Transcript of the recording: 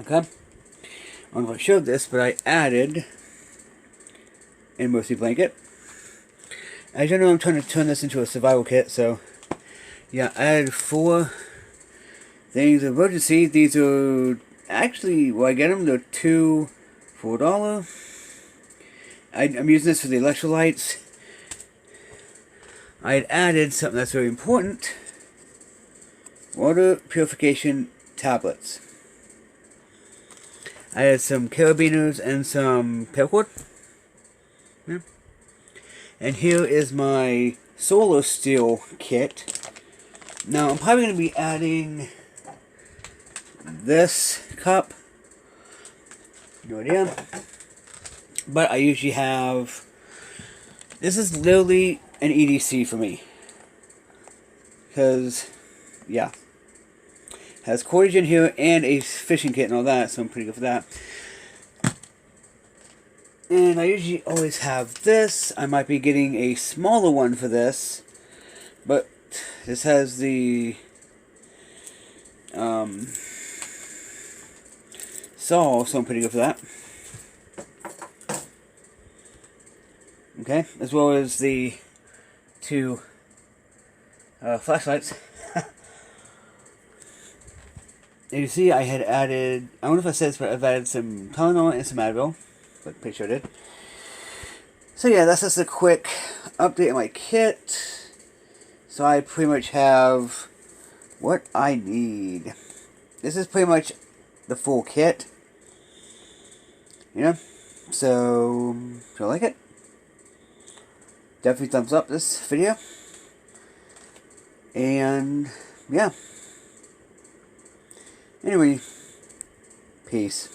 Okay. I don't know if I showed this, but I added an emergency blanket. As you know, I'm trying to turn this into a survival kit, so yeah, I added 4 things of emergency. These are actually, well, I get them, they're $2 for $1. I'm using this for the electrolytes. I had added something that's very important: water purification tablets. I had some carabiners and some paracord. Yeah. And here is my solar steel kit. Now I'm probably going to be adding this cup. No idea. But I usually have... This is literally an EDC for me. Because, yeah. Has cordage in here and a fishing kit and all that, so I'm pretty good for that. And I usually always have this. I might be getting a smaller one for this. But this has the saw, so I'm pretty good for that. Okay, as well as the 2 flashlights. As you see, I had added, I don't know if I said this, but I've added some Tylenol and some Advil, but pretty sure I did. So yeah, that's just a quick update on my kit. So I pretty much have what I need. This is pretty much the full kit. You know? So, if you like it, definitely thumbs up this video. And, yeah. Anyway, peace.